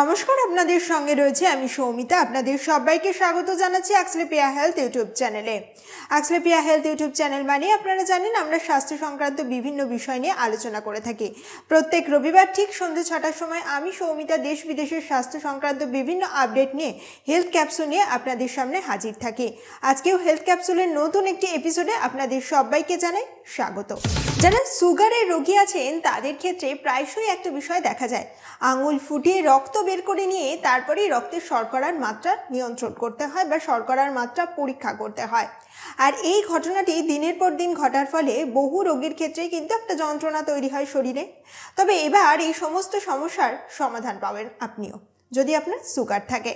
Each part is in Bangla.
নমস্কার, আপনাদের সঙ্গে রয়েছে আমি সৌমিতা। আপনাদের সবাইকে স্বাগত জানাচ্ছি অ্যাক্সলেপিয়া হেলথ ইউটিউব চ্যানেলে। অ্যাক্সলেপিয়া হেলথ ইউটিউব চ্যানেল মানে আপনারা জানেন আমরা স্বাস্থ্য সংক্রান্ত বিভিন্ন বিষয় নিয়ে আলোচনা করে থাকি। প্রত্যেক রবিবার ঠিক সন্ধ্যে 6টার সময় আমি সৌমিতা দেশ বিদেশের স্বাস্থ্য সংক্রান্ত বিভিন্ন আপডেট নিয়ে হেলথ ক্যাপসুল নিয়ে আপনাদের সামনে হাজির থাকি। আজকেও হেলথ ক্যাপসুলের নতুন একটি এপিসোডে আপনাদের সবাইকে জানাই স্বাগত। যারা সুগারের রোগী আছেন তাদের ক্ষেত্রে প্রায়শই একটা বিষয় দেখা যায়, আঙুল ফুটিয়ে রক্ত বের করে নিয়ে তারপরেই রক্তের শর্করার মাত্রা নিয়ন্ত্রণ করতে হয় বা শর্করার মাত্রা পরীক্ষা করতে হয়। আর এই ঘটনাটি দিনের পর দিন ঘটার ফলে বহু রোগীর ক্ষেত্রে কিন্তু একটা যন্ত্রণা তৈরি হয় শরীরে। তবে এবার এই সমস্ত সমস্যার সমাধান পাবেন আপনিও, যদি আপনার সুগার থাকে।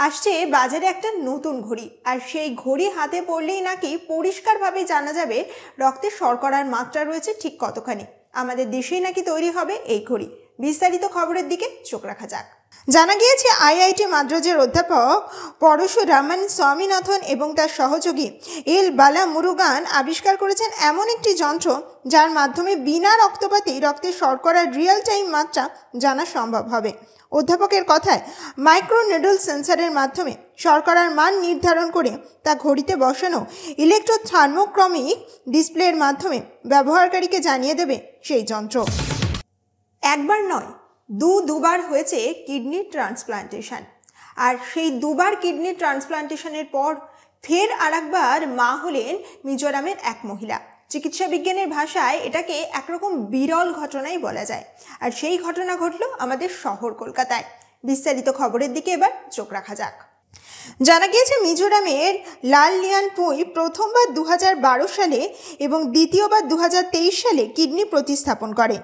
আসছে বাজারে একটা নতুন ঘড়ি, আর সেই ঘড়ি হাতে পড়লেই নাকি পরিষ্কারভাবে জানা যাবে রক্তে শর্করার মাত্রা রয়েছে ঠিক কতখানি। আমাদের দেশেই নাকি তৈরি হবে এই ঘড়ি। বিস্তারিত খবরের দিকে চোখ রাখা যাক। জানা গিয়েছে আইআইটি মাদ্রাজের অধ্যাপক পরশুরামান স্বামীনাথন এবং তার সহযোগী এল বালা মুরুগান আবিষ্কার করেছেন এমন একটি যন্ত্র যার মাধ্যমে বিনা রক্তপাতে রক্তের শর্করার রিয়েল টাইম মাত্রা জানা সম্ভব হবে। অধ্যাপকের কথায় মাইক্রো নিডল সেন্সারের মাধ্যমে শর্করার মান নির্ধারণ করে তা ঘড়িতে বসানো ইলেকট্রোথার্মোক্রমিক ডিসপ্লের মাধ্যমে ব্যবহারকারীকে জানিয়ে দেবে সেই যন্ত্র। একবার নয়, দুবার হয়েছে কিডনি ট্রান্সপ্লান্টেশন, আর সেই দুবার কিডনি ট্রান্সপ্লান্টেশনের পর ফের আরেকবার মা হলেন মিজোরামের এক মহিলা। চিকিৎসা বিজ্ঞানের ভাষায় এটাকে একরকম বিরল ঘটনাই বলা যায়। আর সেই ঘটনা ঘটল আমাদের শহর কলকাতায়। বিস্তারিত খবরের দিকে এবার চোখ রাখা যাক। জানা গিয়েছে মিজোরামের লাললিয়ানপুই প্রথমবার 2012 সালে এবং দ্বিতীয়বার 2023 সালে কিডনি প্রতিস্থাপন করে।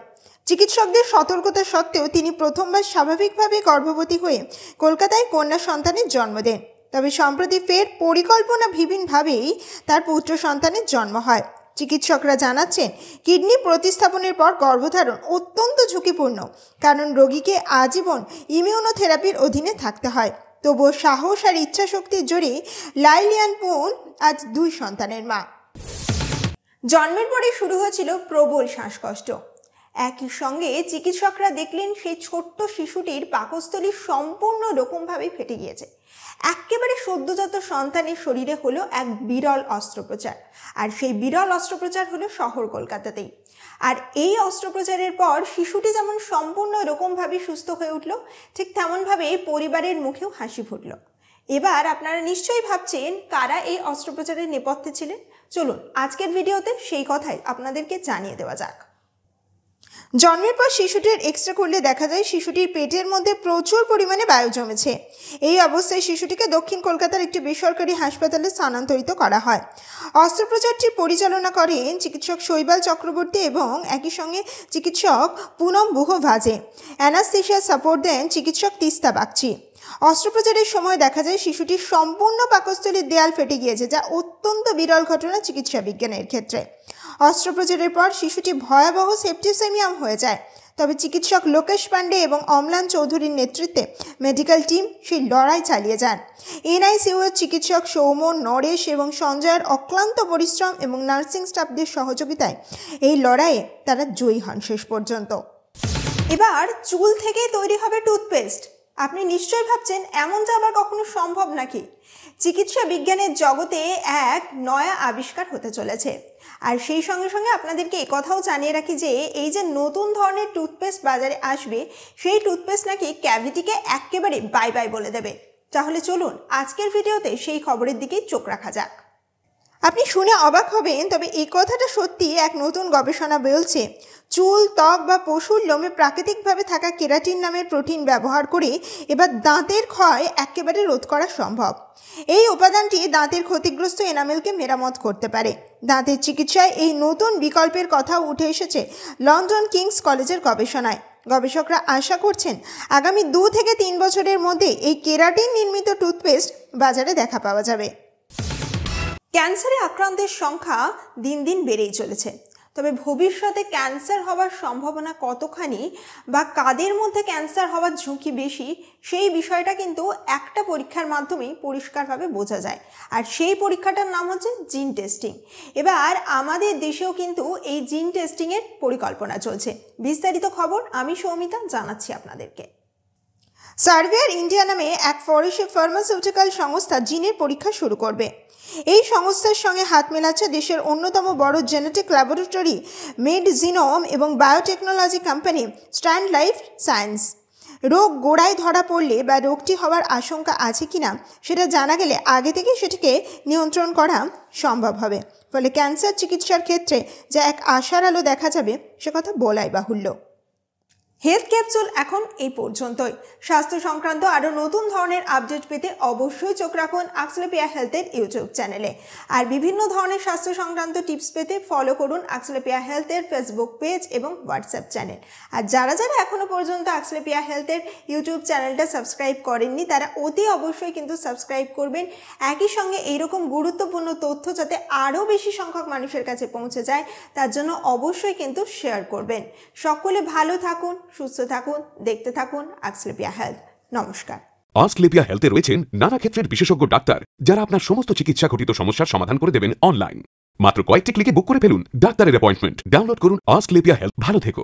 চিকিৎসকদের সতর্কতা সত্ত্বেও তিনি প্রথমবার স্বাভাবিকভাবে গর্ভবতী হয়ে কলকাতায় কন্যা সন্তানের জন্ম দেন। তবে সম্প্রতি ফের পরিকল্পনাবিহীনভাবেই তার পুত্র সন্তানের জন্ম হয়। চিকিৎসকরা জানাচ্ছেন কিডনি প্রতিস্থাপনের পর গর্ভধারণ অত্যন্ত ঝুঁকিপূর্ণ, কারণ রোগীকে আজীবন ইমিউনোথেরাপির অধীনে থাকতে হয়। তবুও সাহস আর ইচ্ছাশক্তির জোরে লাইলিয়ানপুন আজ 2 সন্তানের মা। জন্মের পরে শুরু হয়েছিল প্রবল শ্বাসকষ্ট। একই সঙ্গে চিকিৎসকরা দেখলেন সেই ছোট্ট শিশুটির পাকস্থলী সম্পূর্ণ রকমভাবে ফেটে গিয়েছে। একেবারে সদ্যজাত সন্তানের শরীরে হলো এক বিরল অস্ত্রোপচার, আর সেই বিরল অস্ত্রোপচার হলো শহর কলকাতাতেই। আর এই অস্ত্রোপচারের পর শিশুটি যেমন সম্পূর্ণ রকমভাবে সুস্থ হয়ে উঠল, ঠিক তেমনভাবে পরিবারের মুখেও হাসি ফুটল। এবার আপনারা নিশ্চয়ই ভাবছেন কারা এই অস্ত্রোপচারের নেপথ্যে ছিলেন। চলুন আজকের ভিডিওতে সেই কথাই আপনাদেরকে জানিয়ে দেওয়া যাক। জন্মের পর শিশুটির এক্সরে করলে দেখা যায় শিশুটির পেটের মধ্যে প্রচুর পরিমাণে বায়ু জমেছে। এই অবস্থায় শিশুটিকে দক্ষিণ কলকাতার একটি বেসরকারি হাসপাতালে স্থানান্তরিত করা হয়। অস্ত্রোপচারটি পরিচালনা করেন চিকিৎসক শৈবাল চক্রবর্তী এবং একই সঙ্গে চিকিৎসক পুনম বুহভাজে। অ্যানাস্থেশিয়া সাপোর্ট দেন চিকিৎসক তিস্তা বাগচি। অস্ত্রোপচারের সময় দেখা যায় শিশুটির সম্পূর্ণ পাকস্থলীর দেয়াল ফেটে গিয়েছে, যা অত্যন্ত বিরল ঘটনা চিকিৎসা বিজ্ঞানের ক্ষেত্রে। অস্ত্রোপচারের পর শিশুটি ভয়াবহ সেপ্টিসেমিয়াম হয়ে যায়। তবে চিকিৎসক লোকেশ পান্ডে এবং অম্লান চৌধুরীর নেতৃত্বে মেডিকেল টিম সেই লড়াই চালিয়ে যান। এনআইসিইউর চিকিৎসক সৌম, নরেশ এবং সঞ্জয়ের অক্লান্ত পরিশ্রম এবং নার্সিং স্টাফদের সহযোগিতায় এই লড়াইয়ে তারা জয়ী হন শেষ পর্যন্ত। এবার চুল থেকেই তৈরি হবে টুথপেস্ট। আপনি নিশ্চয়ই ভাবছেন এমনটা আবার কখনো সম্ভব নাকি? চিকিৎসা বিজ্ঞানের জগতে এক নয়া আবিষ্কার হতে চলেছে। আর সেই সঙ্গে সঙ্গে আপনাদেরকে একথাও জানিয়ে রাখি যে এই যে নতুন ধরনের টুথপেস্ট বাজারে আসবে, সেই টুথপেস্ট নাকি ক্যাভিটিকে একেবারে বাই বাই বলে দেবে। তাহলে চলুন আজকের ভিডিওতে সেই খবরের দিকেই চোখ রাখা যাক। আপনি শুনে অবাক হবেন, তবে এই কথাটা সত্যি। এক নতুন গবেষণা বলছে চুল, ত্বক বা পশুর লোমে প্রাকৃতিকভাবে থাকা কেরাটিন নামের প্রোটিন ব্যবহার করে এবার দাঁতের ক্ষয় একেবারে রোধ করা সম্ভব। এই উপাদানটি দাঁতের ক্ষতিগ্রস্ত এনামেলকে মেরামত করতে পারে। দাঁতের চিকিৎসায় এই নতুন বিকল্পের কথাও উঠে এসেছে লন্ডন কিংস কলেজের গবেষণায়। গবেষকরা আশা করছেন আগামী 2 থেকে 3 বছরের মধ্যে এই কেরাটিন নির্মিত টুথপেস্ট বাজারে দেখা পাওয়া যাবে। ক্যান্সারে আক্রান্তের সংখ্যা দিন দিন বেড়েই চলেছে। তবে ভবিষ্যতে ক্যান্সার হওয়ার সম্ভাবনা কতখানি বা কাদের মধ্যে ক্যান্সার হওয়ার ঝুঁকি বেশি, সেই বিষয়টা কিন্তু একটা পরীক্ষার মাধ্যমেই পরিষ্কারভাবে বোঝা যায়। আর সেই পরীক্ষাটার নাম হচ্ছে জিন টেস্টিং। এবার আমাদের দেশেও কিন্তু এই জিন টেস্টিংয়ের পরিকল্পনা চলছে। বিস্তারিত খবর আমি সৌমিতা জানাচ্ছি আপনাদেরকে। সার্ভিয়ার ইন্ডিয়া নামে এক ফরাসি ফার্মাসিউটিক্যাল সংস্থা জিনের পরীক্ষা শুরু করবে। এই সংস্থার সঙ্গে হাত মেলাচ্ছে দেশের অন্যতম বড় জেনেটিক ল্যাবরেটরি মেডজিনোম এবং biotechnology company stand life science. রোগ গোড়ায় ধরা পড়লে বা রোগটি হওয়ার আশঙ্কা আছে কিনা সেটা জানা গেলে আগে থেকে সেটিকে নিয়ন্ত্রণ করা সম্ভব হবে। ফলে ক্যান্সার চিকিৎসার ক্ষেত্রে যা এক আশার আলো দেখা যাবে সে কথা বলাই বাহুল্য। হেলথ ক্যাপসুল এখন এই পর্যন্তই। স্বাস্থ্য সংক্রান্ত আরও নতুন ধরনের আপডেট পেতে অবশ্যই চোখ রাখুন আক্সলেপিয়া হেলথের ইউটিউব চ্যানেলে। আর বিভিন্ন ধরনের স্বাস্থ্য সংক্রান্ত টিপস পেতে ফলো করুন আক্সলেপিয়া হেলথের ফেসবুক পেজ এবং হোয়াটসঅ্যাপ চ্যানেল। আর যারা যারা এখনও পর্যন্ত আক্সলেপিয়া হেলথের ইউটিউব চ্যানেলটা সাবস্ক্রাইব করেননি তারা অতি অবশ্যই কিন্তু সাবস্ক্রাইব করবেন। একই সঙ্গে এইরকম গুরুত্বপূর্ণ তথ্য যাতে আরও বেশি সংখ্যক মানুষের কাছে পৌঁছে যায় তার জন্য অবশ্যই কিন্তু শেয়ার করবেন। সকলে ভালো থাকুন, সুস্থ থাকুন, দেখতে থাকুন আক্সলেপিয়া হেলথ। নমস্কার। আক্সলেপিয়া হেলথে রয়েছেন নানা ক্ষেত্রের বিশেষজ্ঞ ডাক্তার যারা আপনার সমস্ত চিকিৎসা ঘটিত সমস্যার সমাধান করে দেবেন অনলাইন। মাত্র কয়েকটি ক্লিকে বুক করে ফেলুন ডাক্তারের অ্যাপয়েন্টমেন্ট। ডাউনলোড করুন আক্সলেপিয়া হেলথ। ভালো থেকো।